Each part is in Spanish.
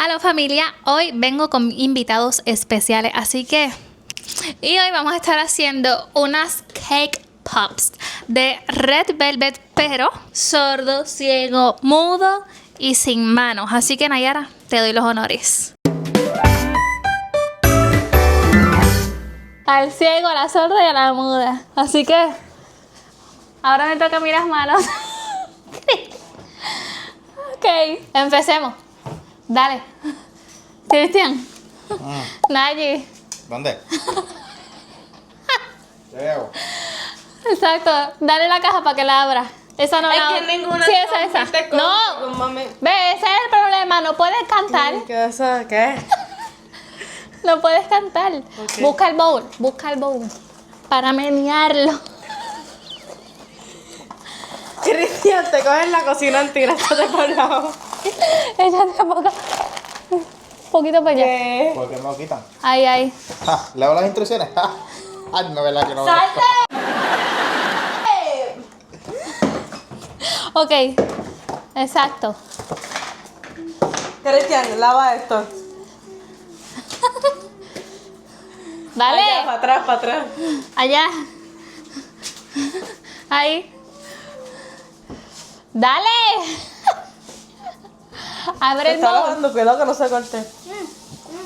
Aló familia, hoy vengo con invitados especiales, y hoy vamos a estar haciendo unas cake pops de red velvet, pero sordo, ciego, mudo y sin manos. Así que Nayara, te doy los honores. Al ciego, a la sorda y a la muda. Así que ahora me toca a mí las manos. Ok, empecemos. Dale. Cristian. Nayi. ¿Dónde? ¿Qué hago? Exacto. Dale la caja para que la abra. Esa no la Es que ninguna Sí, esa. No. Mami. Ve, ese es el problema. No puedes cantar. ¿Qué es eso? ¿Qué? No puedes cantar. Ok. Busca el bowl. Para menearlo. Cristian, te coges la cocina entera, de por lado. Échate un poquito para allá. ¿Qué? ¿Por qué me lo quitan? Ahí. Ja, ¿leo las instrucciones? Ja. Ay, no, ¿verdad que no? ¡Salte! Ok. Exacto. Cristian, lava esto. Dale. Allá, para atrás. Allá. Ahí. Dale. Abre Te el está bowl. lavando, cuidado que no se corte.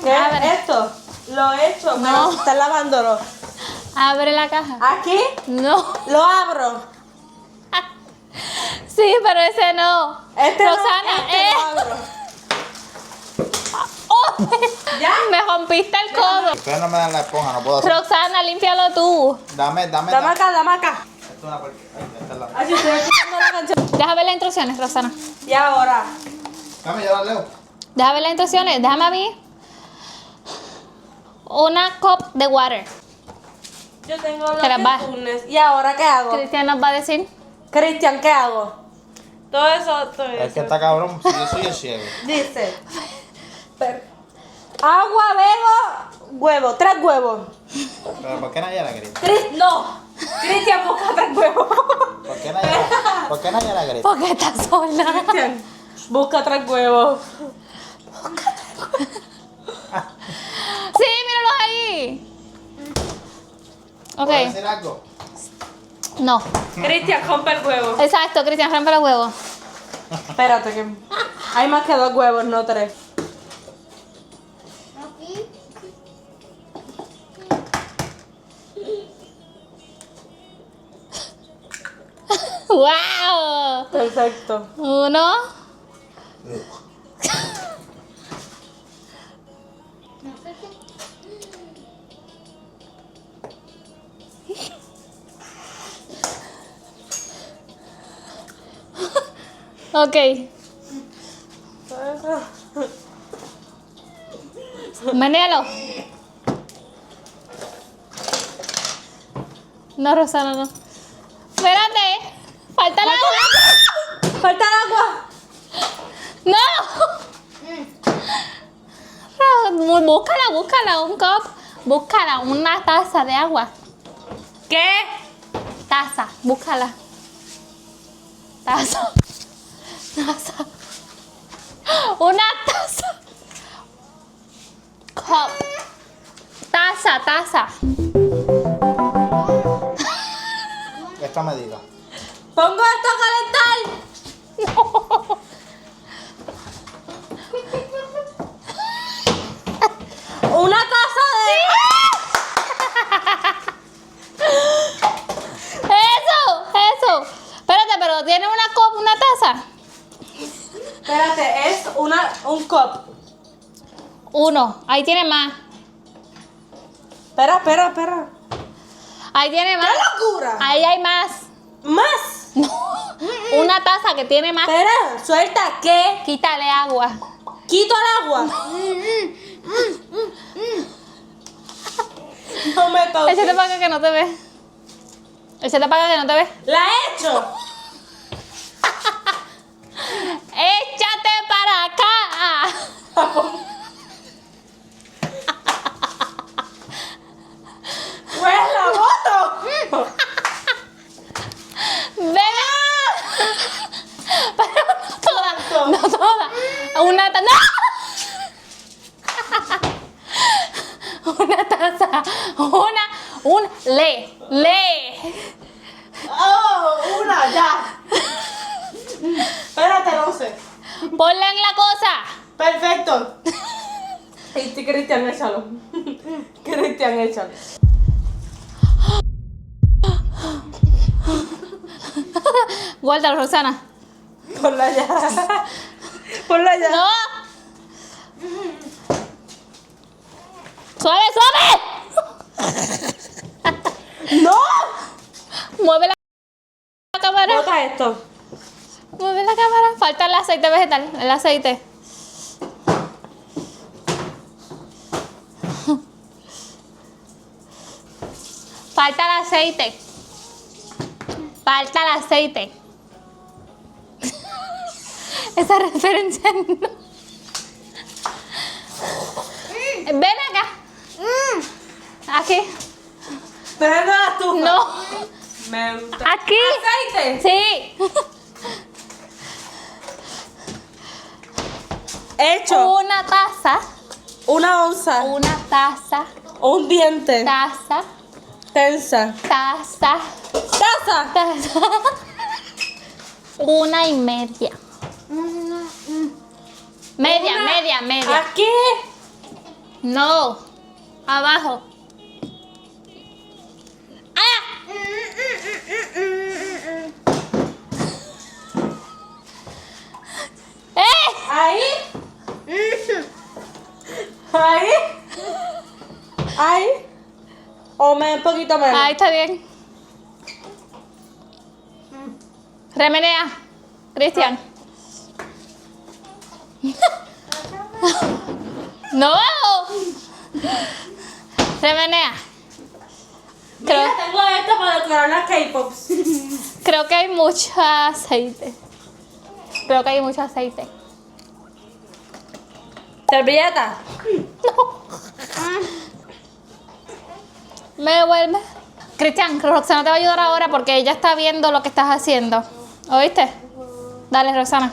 ¿Qué Abre. es esto? Lo he hecho, No. pero está lavándolo. Abre la caja. ¿Aquí? No. Lo abro. Sí, pero ese no. Este Rosana, no, este lo abro. Oh, ¿Ya? me rompiste el codo. Ustedes no me dan la esponja, no puedo hacer. Roxana, límpialo tú. Dame. Dame acá. Esto es una porquería. Ay, esta es la... Ay, estoy escuchando la canción. Deja ver las instrucciones, Roxana. Y ahora. Dame, yo la leo. Deja ver las instrucciones. Déjame a mí. Una cup de water. Yo tengo los Que las va. tetunes. ¿Y ahora qué hago? Cristian nos va a decir. Cristian, ¿qué hago? Todo eso. Es que está cabrón, si yo soy el ciego. Dice. Agua, bebo, huevo. 3 huevos. Pero ¿por qué nadie la grita? No. Cristian, busca 3 huevos. ¿Por qué nadie la grita? Porque está sola. Cristian, busca 3 huevos. Sí, míralos ahí. Ok. ¿Puedo decir algo? No. Cristian, rompe el huevo. Exacto, Cristian, rompe los huevos. Espérate que hay más que 2 huevos, no 3. ¡Wow! Perfecto. 1. Ok. Menéalo. No, Rosana, no. Espérate. Falta el agua. Falta el agua. No. Búscala, un cup. Búscala, una taza de agua. ¿Qué? Taza, búscala. Taza. Una taza. Cup. Taza. Esta medida. Pongo esto a calentar. No. Una taza de. Eso. Espérate, pero ¿tiene una taza? Espérate, es un cup. 1. Ahí tiene más. Espera. Ahí tiene más. ¡Qué locura! Ahí hay más. ¡Más! Una taza que tiene más. Espera, suelta, ¿qué? Quítale agua. Quito el agua. No me toques. Échate para acá que no te ve. La he hecho. Échate para acá. Pues la moto. Ven. Pero no toda. Una taza. ¡No! Lee. ¡Oh! ¡Una, ya! Espérate, no sé. Ponla en la cosa. Perfecto. Cristian, échalo. Cristian, échalo. Guárdalo, Roxana. Ponla allá. Ponla allá. No. Suave. ¡No! Mueve la cámara. Bota esto. Mueve la cámara. Falta el aceite vegetal. El aceite. Falta el aceite. Falta el aceite. Esa referencia no. Ven acá. Aquí. Prende la estufa. No. Me gusta. Aquí. ¿Aceite? Sí. Hecho. Una taza. Una onza. Una taza. Un diente. Taza. Tensa. Taza. Taza. Taza. 1.5. Media. Aquí. No. Abajo. ¡Ah! Ahí. Ahí. Ahí. O un poquito menos. Ahí está bien. Remenea. Cristian. No. Remenea. Mira, tengo esto para decorar las K-Pops. Creo que hay mucho aceite. Servilleta. Me vuelve. Cristian, Roxana te va a ayudar ahora porque ella está viendo lo que estás haciendo. ¿Oíste? Dale, Roxana.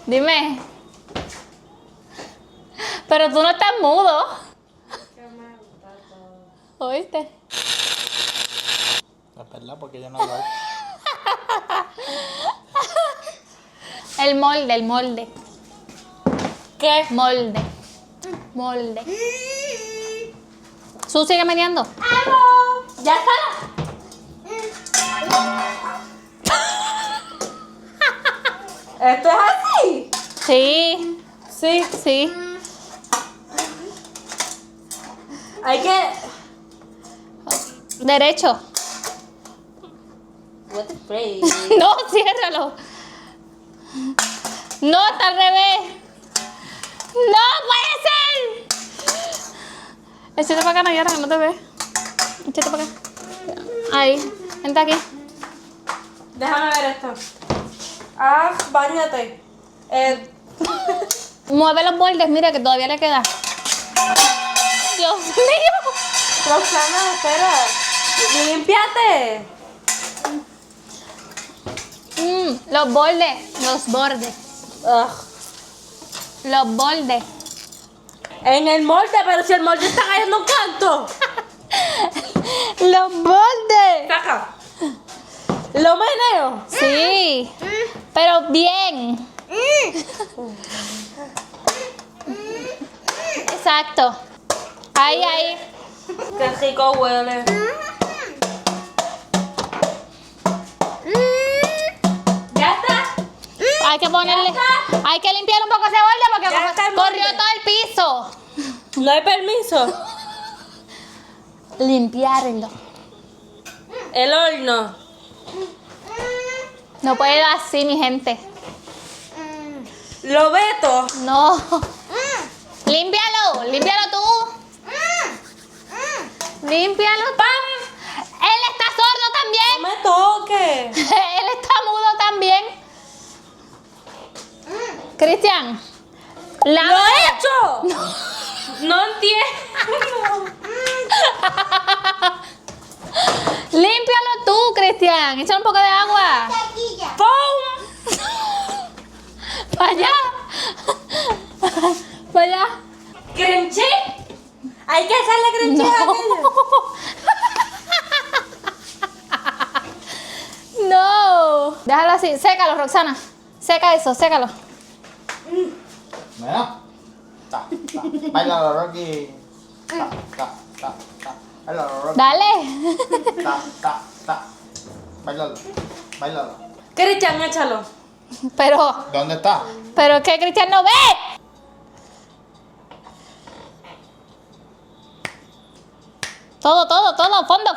Dime. Pero tú no estás mudo. ¿Oíste? Es verdad, porque yo no lo hago. El molde. ¿Qué? Molde. Su sigue meneando. Ya está. ¿Esto es así? Sí. Sí. Hay que... Derecho. What the freak? No, ciérralo. No, está al revés. ¡No puede ser! Échate para acá, Nayara, que no te ve. Échate para acá. Ahí, entra aquí. Déjame ver esto. Báñate. Mueve los bordes, mira que todavía le queda. Dios mío. Roxana, espera. Límpiate. Los bordes. Los bordes. En el molde, pero si el molde está cayendo un canto. Los bordes. Saca. Lo meneo. Sí. Pero bien. Exacto. Ahí. Qué rico huele. Ya está. Hay que ponerle. Hay que limpiar un poco ese borde Ya está porque el corrió molde. todo el piso. No hay permiso. Limpiarlo. El horno. No puede así, mi gente. Lo veto. No. Límpialo tú. Límpialo. ¡Pam! Él está sordo No también. me toque. Él está mudo también. Cristian. ¡Lo he hecho! No entiendo. Límpialo tú, Cristian. Échale un poco de agua. ¡Pum! allá. Para allá. ¿Crenché? Hay que echarle crenché a aquello. No. Déjalo así. Sécalo, Roxana. Seca eso, sécalo. Mira. Ta, ta. Bailalo, Rocky. Ta, ta, ta, ta. Bailalo, Rocky. Dale. Ta, ta, ta. Bailalo. Bailalo. Cristian, échalo. Pero, ¿Dónde está? pero es que Cristian no ve. Todo, fondo.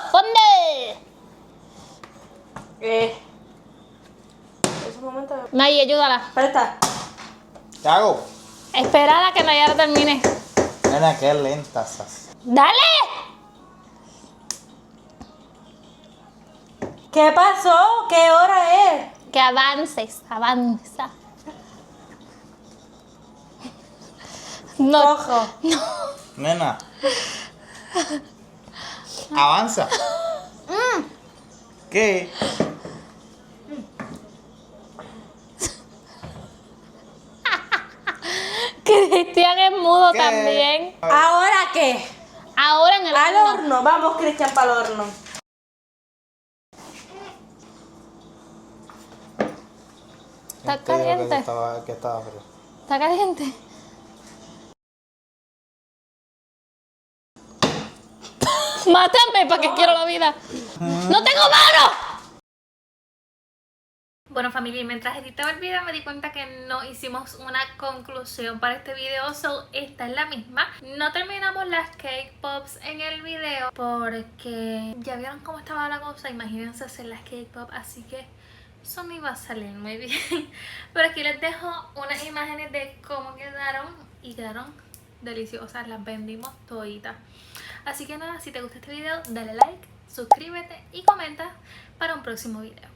Es un momento. Nay, ayúdala. Presta. ¿Qué hago? Esperar a que Nayara termine. Nena, qué lenta estás. ¡Dale! ¿Qué pasó? ¿Qué hora es? Que avances, avanza. No, Cojo. Nena. Avanza. ¿Qué? Cristian es mudo ¿Qué? también. ¿Ahora qué? Ahora en el Al horno. horno. Vamos, Cristian, para el horno. Está Te digo caliente. que estaba frío. Está caliente. Mátame para que quiero la vida. ¡No tengo mano! Bueno, familia, y mientras editaba el video me di cuenta que no hicimos una conclusión para este video, so esta es la misma. No terminamos las cake pops en el video porque ya vieron cómo estaba la cosa. Imagínense hacer las cake pops, así que eso no iba a salir muy bien. Pero aquí les dejo unas imágenes de cómo quedaron y quedaron deliciosas. Las vendimos toditas. Así que nada, si te gustó este video, dale like, suscríbete y comenta para un próximo video.